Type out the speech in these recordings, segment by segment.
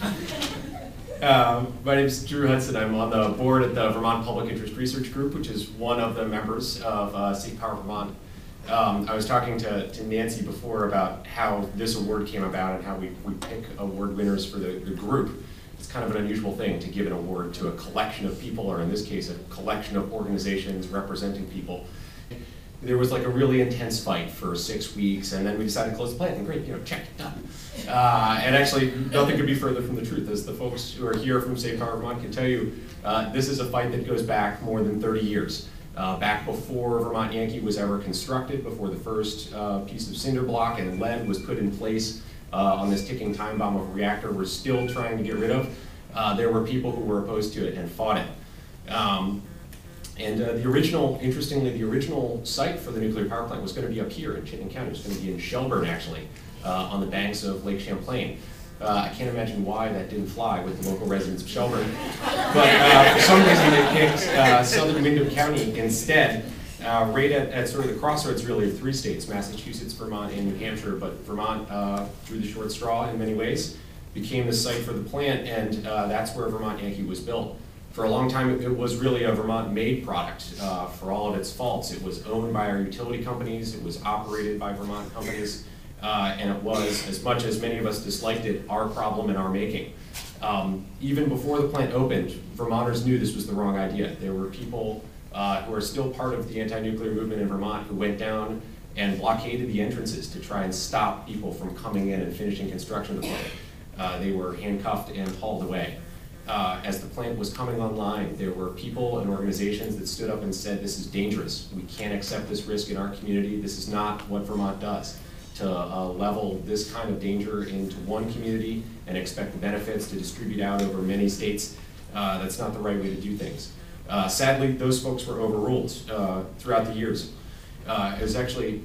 My name is Drew Hudson. I'm on the board at the Vermont Public Interest Research Group, which is one of the members of State Power Vermont. I was talking to Nancy before about how this award came about and how we pick award winners for the group. It's kind of an unusual thing to give an award to a collection of people, or in this case, a collection of organizations representing people. There was like a really intense fight for 6 weeks, and then we decided to close the plant, and great, check, done. And actually, nothing could be further from the truth. As the folks who are here from State Power Vermont can tell you, this is a fight that goes back more than 30 years. Back before Vermont Yankee was ever constructed, before the first piece of cinder block and lead was put in place on this ticking time bomb of a reactor we're still trying to get rid of, there were people who were opposed to it and fought it. Interestingly, the original site for the nuclear power plant was going to be up here in Chittenden County. It was going to be in Shelburne, actually, on the banks of Lake Champlain. I can't imagine why that didn't fly with the local residents of Shelburne. But for some reason, they picked southern Windham County instead, right at sort of the crossroads, really, of three states, Massachusetts, Vermont, and New Hampshire. But Vermont, through the short straw in many ways, became the site for the plant, and that's where Vermont Yankee was built. For a long time, it was really a Vermont-made product for all of its faults. It was owned by our utility companies, it was operated by Vermont companies, and it was, as much as many of us disliked it, our problem and our making. Even before the plant opened, Vermonters knew this was the wrong idea. There were people who are still part of the anti-nuclear movement in Vermont who went down and blockaded the entrances to try and stop people from coming in and finishing construction of the plant. They were handcuffed and hauled away. As the plant was coming online, there were people and organizations that stood up and said, this is dangerous. We can't accept this risk in our community. This is not what Vermont does. To level this kind of danger into one community and expect the benefits to distribute out over many states, that's not the right way to do things. Sadly, those folks were overruled throughout the years. It was actually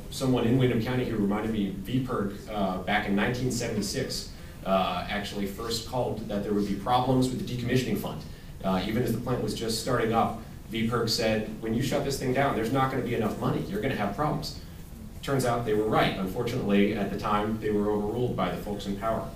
someone in Windham County who reminded me, VPIRG, back in 1976, actually first called that there would be problems with the decommissioning fund. Even as the plant was just starting up, VPIRG said, when you shut this thing down, there's not going to be enough money. You're going to have problems. Turns out they were right. Unfortunately, at the time, they were overruled by the folks in power.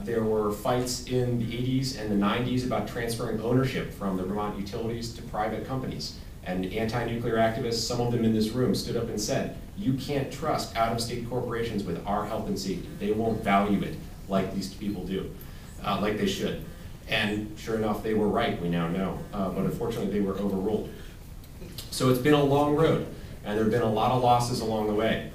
There were fights in the 80s and the 90s about transferring ownership from the Vermont utilities to private companies. And anti-nuclear activists, some of them in this room, stood up and said, you can't trust out-of-state corporations with our health and safety. They won't value it like these people do, like they should. And sure enough, they were right, we now know. But unfortunately, they were overruled. So it's been a long road, and there have been a lot of losses along the way.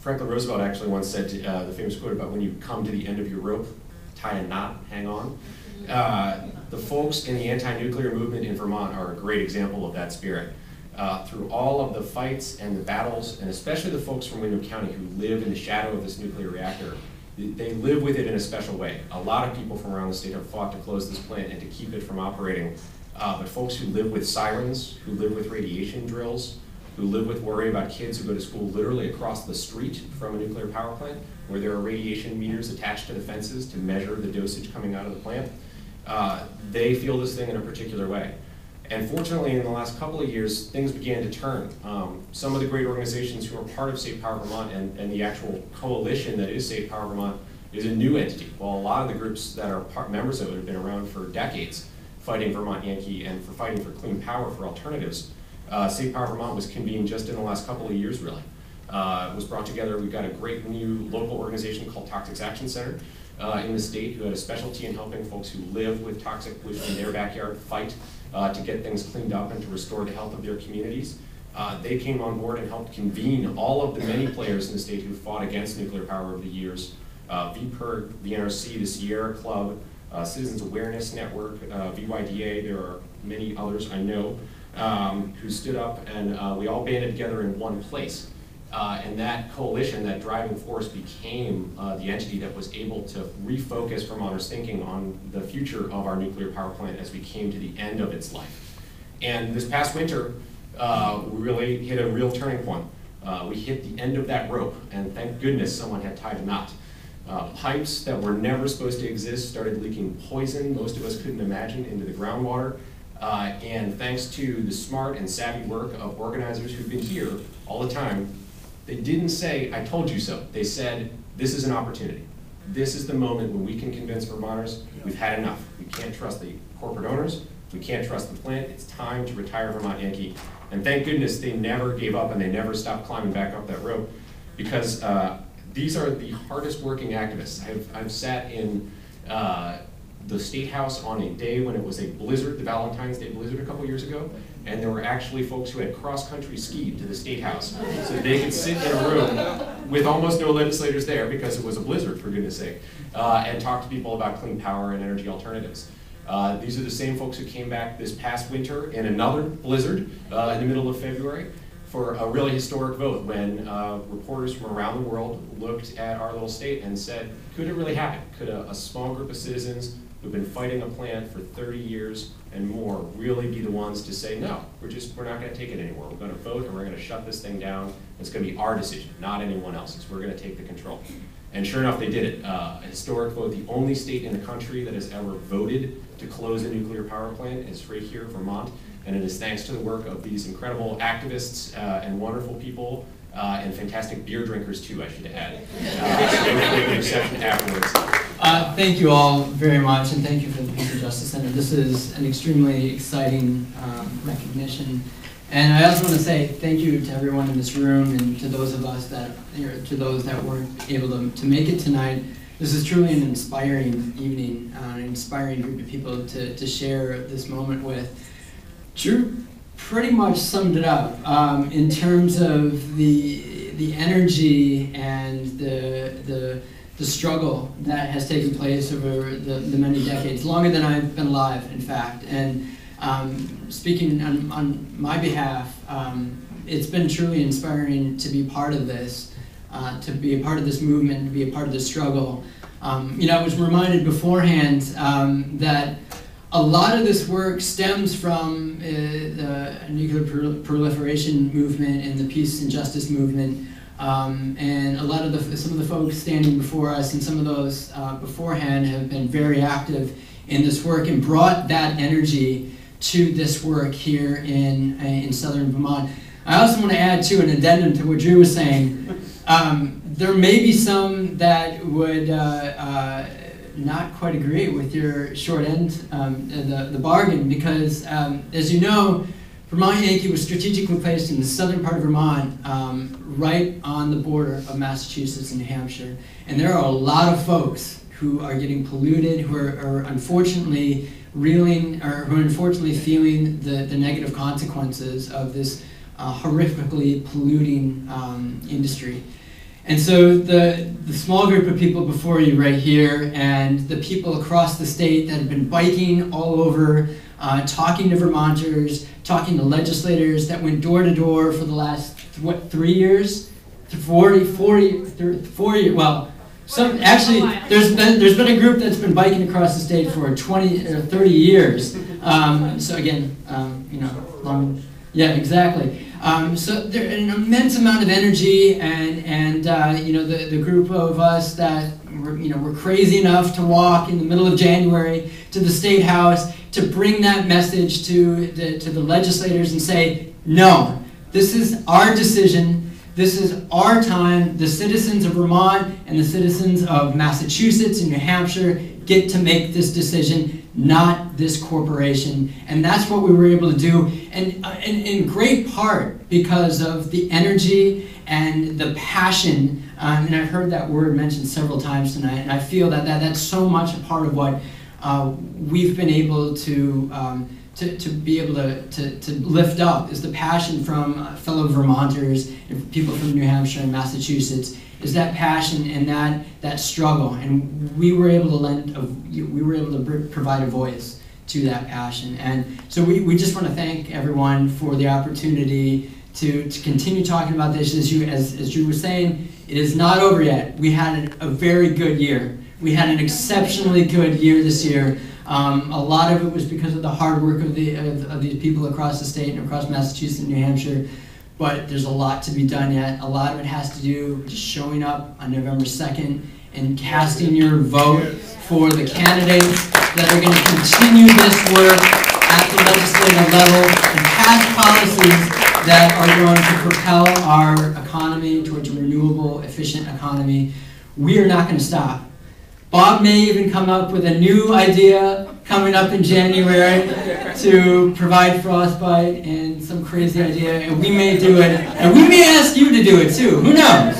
Franklin Roosevelt actually once said the famous quote about when you come to the end of your rope, tie a knot, hang on. The folks in the anti-nuclear movement in Vermont are a great example of that spirit. Through all of the fights and the battles, and especially the folks from Windham County who live in the shadow of this nuclear reactor, they live with it in a special way. A lot of people from around the state have fought to close this plant and to keep it from operating. But folks who live with sirens, who live with radiation drills, who live with worry about kids who go to school literally across the street from a nuclear power plant, where there are radiation meters attached to the fences to measure the dosage coming out of the plant, they feel this thing in a particular way. And fortunately, in the last couple of years, things began to turn. Some of the great organizations who are part of State Power Vermont and the actual coalition that is State Power Vermont is a new entity. While a lot of the groups that are members of it have been around for decades, fighting Vermont Yankee and for fighting for clean power for alternatives, State Power Vermont was convened just in the last couple of years, really. It was brought together. We've got a great new local organization called Toxics Action Center in the state who had a specialty in helping folks who live with toxic pollution in their backyard fight to get things cleaned up and to restore the health of their communities. They came on board and helped convene all of the many players in the state who fought against nuclear power over the years. VPIRG, the NRC, the Sierra Club, Citizens Awareness Network, VYDA, there are many others I know, who stood up, and we all banded together in one place. And that coalition, that driving force, became the entity that was able to refocus Vermonters' thinking on the future of our nuclear power plant as we came to the end of its life. And this past winter, we really hit a real turning point. We hit the end of that rope, and thank goodness someone had tied a knot. Pipes that were never supposed to exist started leaking poison most of us couldn't imagine into the groundwater. And thanks to the smart and savvy work of organizers who've been here all the time, they didn't say, I told you so. They said, this is an opportunity. this is the moment when we can convince Vermonters we've had enough. We can't trust the corporate owners. We can't trust the plant. It's time to retire Vermont Yankee. And thank goodness they never gave up and they never stopped climbing back up that rope, because these are the hardest working activists. I've sat in the State House on a day when it was a blizzard, the Valentine's Day blizzard a couple years ago, and there were actually folks who had cross-country skied to the State House so they could sit in a room with almost no legislators there because it was a blizzard, for goodness sake, and talk to people about clean power and energy alternatives. These are the same folks who came back this past winter in another blizzard in the middle of February for a really historic vote when reporters from around the world looked at our little state and said, could it really happen? Could a small group of citizens who've been fighting a plant for 30 years and more really be the ones to say, no, we're not going to take it anymore. We're going to vote and we're going to shut this thing down. It's going to be our decision, not anyone else's. We're going to take the control. And sure enough, they did it. A historic vote. The only state in the country that has ever voted to close a nuclear power plant is right here, Vermont. And it is thanks to the work of these incredible activists and wonderful people and fantastic beer drinkers too, I should add. So they make an exception afterwards. Thank you all very much, and thank you for the Peace and Justice Center. This is an extremely exciting recognition. And I also want to say thank you to everyone in this room and to those of us that, to those that weren't able to make it tonight. This is truly an inspiring evening, an inspiring group of people to share this moment with. Drew pretty much summed it up in terms of the energy and the struggle that has taken place over the many decades, longer than I've been alive, in fact. And speaking on my behalf, it's been truly inspiring to be part of this, to be a part of this movement, to be a part of this struggle. I was reminded beforehand that a lot of this work stems from the nuclear proliferation movement and the peace and justice movement, and a lot of some of the folks standing before us and some of those beforehand have been very active in this work and brought that energy to this work here in southern Vermont. I also want to add to an addendum to what Drew was saying. There may be some that would not quite agree with your short end, the bargain, because as you know, Vermont Yankee was strategically placed in the southern part of Vermont, right on the border of Massachusetts and New Hampshire. And there are a lot of folks who are getting polluted, who are unfortunately feeling the negative consequences of this horrifically polluting industry. And so the small group of people before you right here and the people across the state that have been biking all over, talking to Vermonters, talking to legislators that went door to door for the last, 3 years? 4 years, well, actually, there's been a group that's been biking across the state for 20 or 30 years. So again, long, yeah, exactly. So there's an immense amount of energy, and the group of us that were crazy enough to walk in the middle of January to the State House to bring that message to the legislators and say, no, this is our decision. This is our time. The citizens of Vermont and the citizens of Massachusetts and New Hampshire get to make this decision, not this corporation. And that's what we were able to do, and in great part because of the energy and the passion. And I've heard that word mentioned several times tonight, and I feel that's so much a part of what we've been able to be able to lift up, is the passion from fellow Vermonters and people from New Hampshire and Massachusetts, is that passion and that struggle. And we were able to provide a voice to that passion. And so we just want to thank everyone for the opportunity to continue talking about this. As Drew was saying, it is not over yet. We had a very good year. We had an exceptionally good year this year. A lot of it was because of the hard work of these people across the state and across Massachusetts and New Hampshire, but there's a lot to be done yet. A lot of it has to do with just showing up on November 2nd and casting your vote for the candidates that are going to continue this work at the legislative level and pass policies that are going to propel our economy towards a renewable, efficient economy. We are not going to stop. Bob may even come up with a new idea coming up in January to provide frostbite and some crazy idea, and we may do it, and we may ask you to do it too. Who knows?